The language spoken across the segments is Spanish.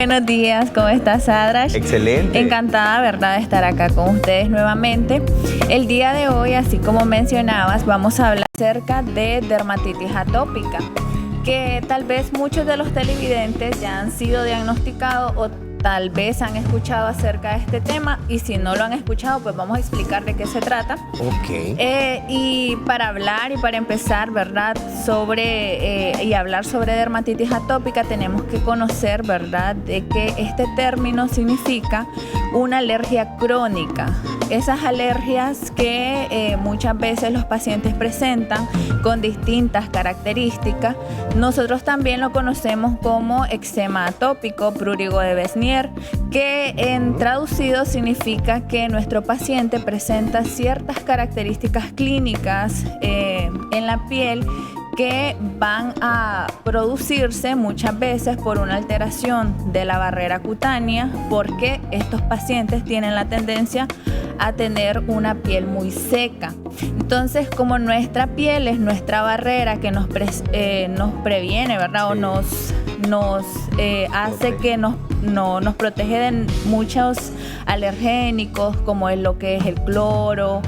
Buenos días, ¿cómo estás, Sadrash? Excelente. Encantada, ¿verdad?, de estar acá con ustedes nuevamente. El día de hoy, así como mencionabas, vamos a hablar acerca de dermatitis atópica, que tal vez muchos de los televidentes ya han sido diagnosticados o tal vez han escuchado acerca de este tema, y si no lo han escuchado, pues vamos a explicar de qué se trata. Ok. Y para hablar y para empezar, ¿verdad?, y hablar sobre dermatitis atópica, tenemos que conocer, ¿verdad?, de que este término significa una alergia crónica. Esas alergias que muchas veces los pacientes presentan con distintas características. Nosotros también lo conocemos como eczema atópico, prurigo de Besnier, que en traducido significa que nuestro paciente presenta ciertas características clínicas en la piel que van a producirse muchas veces por una alteración de la barrera cutánea, porque estos pacientes tienen la tendencia a tener una piel muy seca. Entonces, como nuestra piel es nuestra barrera que nos previene, ¿verdad? Sí. O nos hace que nos protege de muchos alergénicos, como es lo que es el cloro,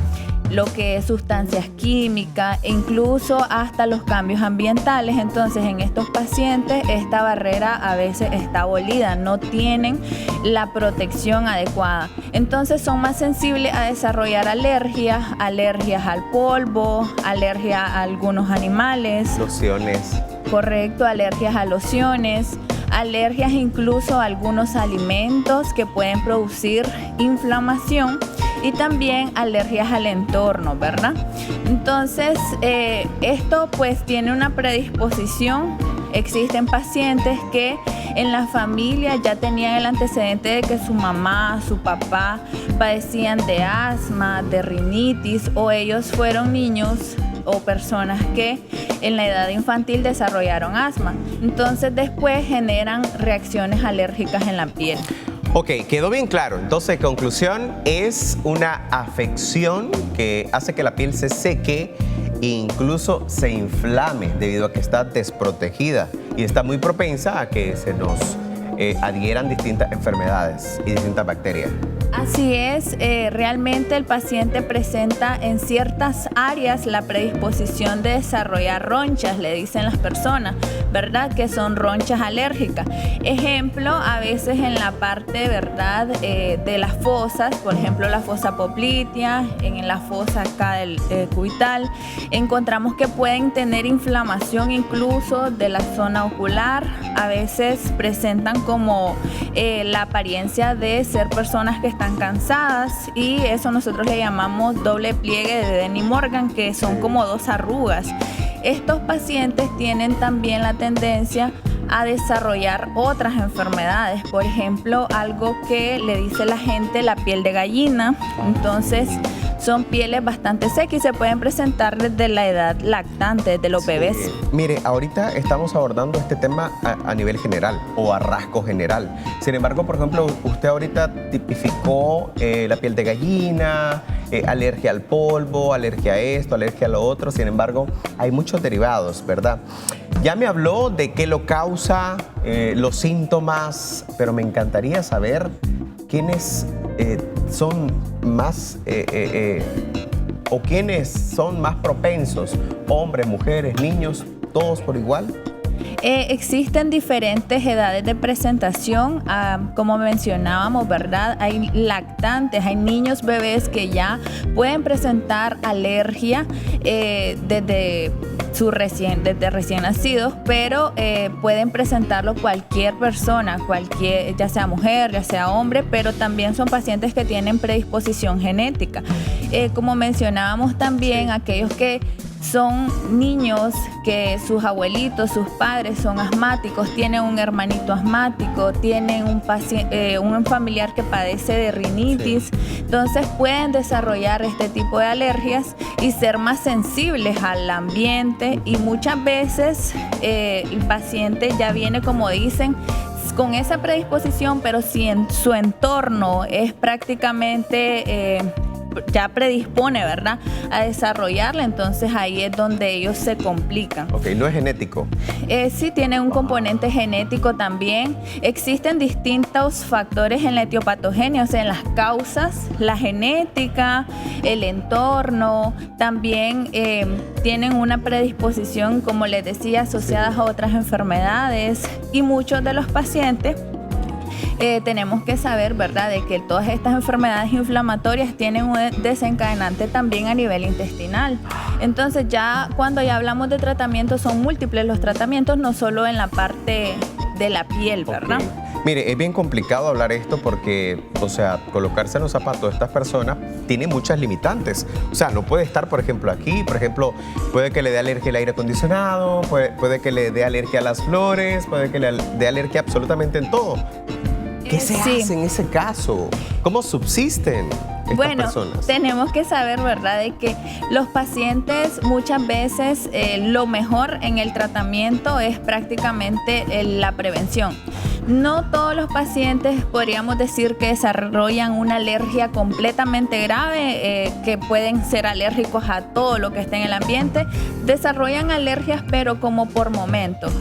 lo que es sustancias químicas e incluso hasta los cambios ambientales. Entonces, en estos pacientes esta barrera a veces está abolida, no tienen la protección adecuada. Entonces son más sensibles a desarrollar alergias al polvo, alergia a algunos animales. Lociones. Correcto, alergias a lociones, alergias incluso a algunos alimentos que pueden producir inflamación, y también alergias al entorno, ¿verdad? Entonces, esto pues tiene una predisposición. Existen pacientes que en la familia ya tenían el antecedente de que su mamá, su papá padecían de asma, de rinitis, o ellos fueron niños o personas que en la edad infantil desarrollaron asma. Entonces después generan reacciones alérgicas en la piel. Ok, quedó bien claro. Entonces, conclusión, es una afección que hace que la piel se seque e incluso se inflame debido a que está desprotegida y está muy propensa a que se nos adhieran distintas enfermedades y distintas bacterias. Así es, realmente el paciente presenta en ciertas áreas la predisposición de desarrollar ronchas, le dicen las personas, ¿verdad?, que son ronchas alérgicas. Ejemplo, a veces en la parte, ¿verdad?, de las fosas, por ejemplo la fosa poplitea, en la fosa acá del cubital, encontramos que pueden tener inflamación incluso de la zona ocular. A veces presentan como la apariencia de ser personas que están cansadas, y eso nosotros le llamamos doble pliegue de Denny Morgan, que son como dos arrugas. Estos pacientes tienen también la tendencia a desarrollar otras enfermedades, por ejemplo, algo que le dice la gente la piel de gallina. Entonces son pieles bastante secas y se pueden presentar desde la edad lactante, desde los bebés. Mire, ahorita estamos abordando este tema a nivel general o a rasgo general. Sin embargo, por ejemplo, usted ahorita tipificó la piel de gallina, alergia al polvo, alergia a esto, alergia a lo otro. Sin embargo, hay muchos derivados, ¿verdad? Ya me habló de qué lo causa, los síntomas, pero me encantaría saber quiénes son más o quiénes son más propensos, hombres, mujeres, niños, todos por igual. Existen diferentes edades de presentación, como mencionábamos, ¿verdad? Hay lactantes, hay niños bebés que ya pueden presentar alergia desde recién nacidos, pero pueden presentarlo cualquier persona, ya sea mujer, ya sea hombre, pero también son pacientes que tienen predisposición genética. Como mencionábamos también, aquellos que son niños que sus abuelitos, sus padres son asmáticos, tienen un hermanito asmático, tienen un familiar que padece de rinitis. Sí. Entonces pueden desarrollar este tipo de alergias y ser más sensibles al ambiente, y muchas veces el paciente ya viene, como dicen, con esa predisposición, pero si en su entorno es prácticamente ya predispone, ¿verdad?, a desarrollarla, entonces ahí es donde ellos se complican. Ok, no es genético. Sí, tiene un componente genético también. Existen distintos factores en la etiopatogenia, o sea, en las causas, la genética, el entorno, también tienen una predisposición, como les decía, asociadas a otras enfermedades, y muchos de los pacientes tenemos que saber, ¿verdad?, de que todas estas enfermedades inflamatorias tienen un desencadenante también a nivel intestinal. Entonces ya cuando ya hablamos de tratamientos, son múltiples los tratamientos, no solo en la parte de la piel, ¿verdad? Okay. Mire, es bien complicado hablar esto porque, o sea, colocarse en los zapatos de estas personas tiene muchas limitantes. O sea, no puede estar, por ejemplo, aquí. Por ejemplo, puede que le dé alergia al aire acondicionado, puede que le dé alergia a las flores, puede que le dé alergia absolutamente en todo. ¿Qué se hace en ese caso? ¿Cómo subsisten estas personas? Tenemos que saber, ¿verdad?, de que los pacientes muchas veces lo mejor en el tratamiento es prácticamente la prevención. No todos los pacientes podríamos decir que desarrollan una alergia completamente grave, que pueden ser alérgicos a todo lo que esté en el ambiente. Desarrollan alergias, pero como por momentos.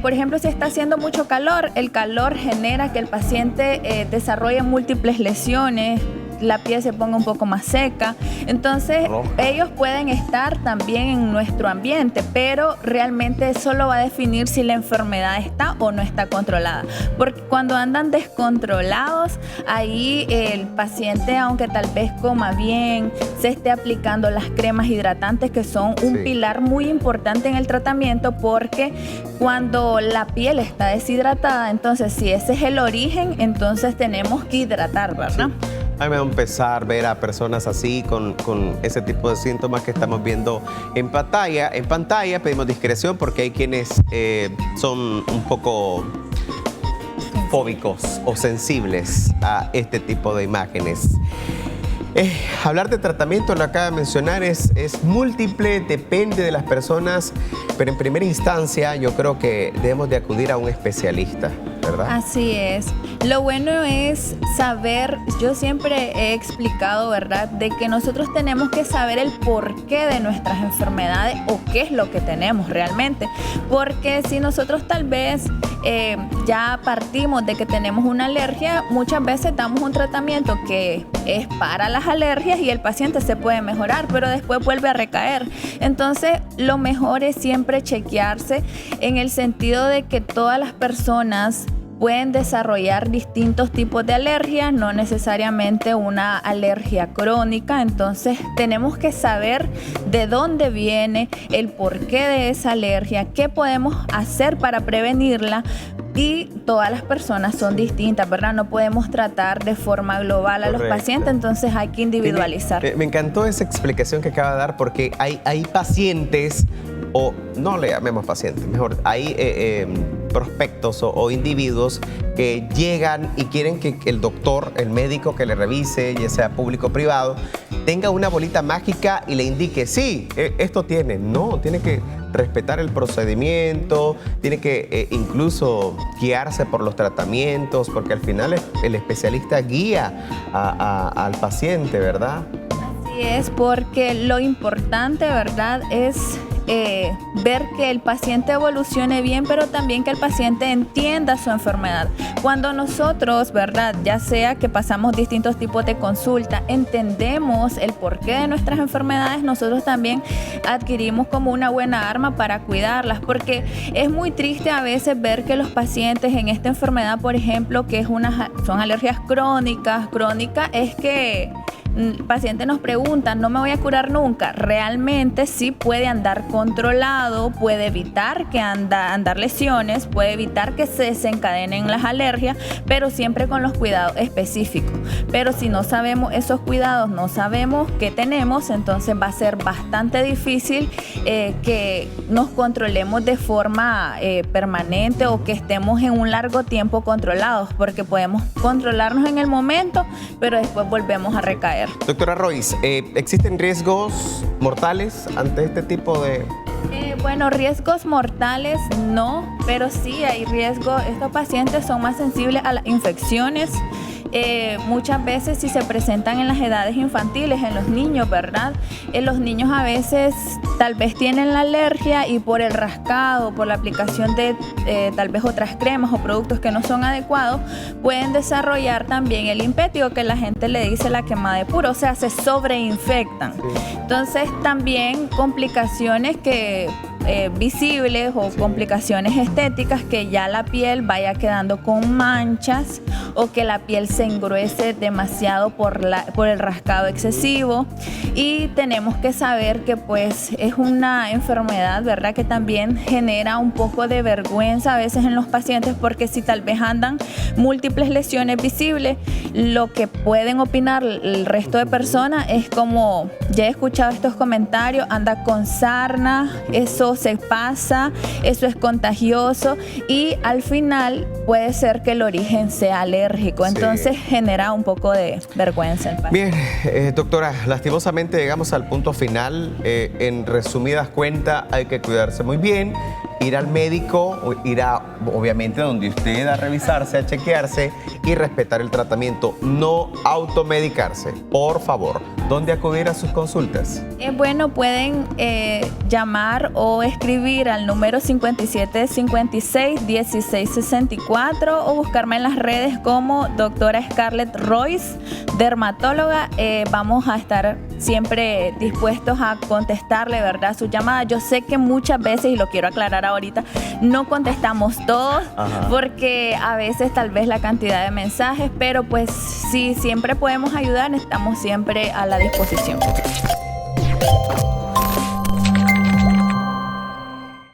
Por ejemplo, si está haciendo mucho calor, el calor genera que el paciente desarrolle múltiples lesiones, la piel se ponga un poco más seca. Entonces, ellos pueden estar también en nuestro ambiente, pero realmente eso lo va a definir si la enfermedad está o no está controlada. Porque cuando andan descontrolados, ahí el paciente, aunque tal vez coma bien, se esté aplicando las cremas hidratantes, que son un pilar muy importante en el tratamiento, porque cuando la piel está deshidratada, entonces si ese es el origen, entonces tenemos que hidratar, ¿verdad? Sí. A mí me da un pesar ver a personas así con ese tipo de síntomas que estamos viendo en pantalla. En pantalla pedimos discreción porque hay quienes son un poco fóbicos o sensibles a este tipo de imágenes. Hablar de tratamiento, lo acaba de mencionar, es múltiple, depende de las personas, pero en primera instancia yo creo que debemos de acudir a un especialista, ¿verdad? Así es. Lo bueno es saber, yo siempre he explicado, ¿verdad?, de que nosotros tenemos que saber el porqué de nuestras enfermedades o qué es lo que tenemos realmente. Porque si nosotros tal vez ya partimos de que tenemos una alergia, muchas veces damos un tratamiento que es para las alergias y el paciente se puede mejorar, pero después vuelve a recaer. Entonces, lo mejor es siempre chequearse en el sentido de que todas las personas pueden desarrollar distintos tipos de alergias, no necesariamente una alergia crónica. Entonces tenemos que saber de dónde viene, el porqué de esa alergia, qué podemos hacer para prevenirla. Y todas las personas son distintas, ¿verdad? No podemos tratar de forma global a los pacientes, entonces hay que individualizar. Me encantó esa explicación que acaba de dar, porque hay pacientes, o no le llamemos pacientes, mejor, hay prospectos o individuos que llegan y quieren que el doctor, el médico que le revise, ya sea público o privado, tenga una bolita mágica y le indique, sí, esto tiene. No, tiene que respetar el procedimiento, tiene que incluso guiarse por los tratamientos, porque al final el especialista guía al paciente, ¿verdad? Así es, porque lo importante, ¿verdad?, es ver que el paciente evolucione bien, pero también que el paciente entienda su enfermedad. Cuando nosotros, ¿verdad?, ya sea que pasamos distintos tipos de consulta, entendemos el porqué de nuestras enfermedades, nosotros también adquirimos como una buena arma para cuidarlas, porque es muy triste a veces ver que los pacientes en esta enfermedad, por ejemplo, que son alergias crónicas, es que el paciente nos pregunta, ¿no me voy a curar nunca? Realmente sí puede andar controlado, puede evitar que andar lesiones, puede evitar que se desencadenen las alergias, pero siempre con los cuidados específicos. Pero si no sabemos esos cuidados, no sabemos qué tenemos, entonces va a ser bastante difícil que nos controlemos de forma permanente o que estemos en un largo tiempo controlados, porque podemos controlarnos en el momento, pero después volvemos a recaer. Doctora Royce, ¿existen riesgos mortales ante este tipo de...? Bueno, riesgos mortales no, pero sí hay riesgo. Estos pacientes son más sensibles a las infecciones muchas veces si se presentan en las edades infantiles, en los niños, ¿verdad? Los niños a veces tal vez tienen la alergia y por el rascado, por la aplicación de tal vez otras cremas o productos que no son adecuados, pueden desarrollar también el impétigo, que la gente le dice la quema de puro, o sea, se sobreinfectan. Sí. Entonces también complicaciones que visibles o complicaciones estéticas, que ya la piel vaya quedando con manchas o que la piel se engruese demasiado por el rascado excesivo. Y tenemos que saber que pues es una enfermedad, ¿verdad?, que también genera un poco de vergüenza a veces en los pacientes, porque si tal vez andan múltiples lesiones visibles, lo que pueden opinar el resto de personas es como, ya he escuchado estos comentarios, anda con sarna, eso se pasa, eso es contagioso, y al final puede ser que el origen sea alérgico. Entonces genera un poco de vergüenza. Bien, doctora, lastimosamente llegamos al punto final. En resumidas cuentas, hay que cuidarse muy bien, ir al médico, ir a, obviamente, donde usted a revisarse, a chequearse y respetar el tratamiento, no automedicarse, por favor. ¿Dónde acudir a sus consultas? Bueno, pueden llamar o escribir al número 5756-1664 o buscarme en las redes como doctora Scarlett Royce, dermatóloga. Vamos a estar siempre dispuestos a contestarle, ¿verdad?, su llamada. Yo sé que muchas veces, y lo quiero aclarar ahorita, no contestamos todos. Ajá. Porque a veces tal vez la cantidad de mensajes, pero pues si siempre podemos ayudar, estamos siempre a la disposición.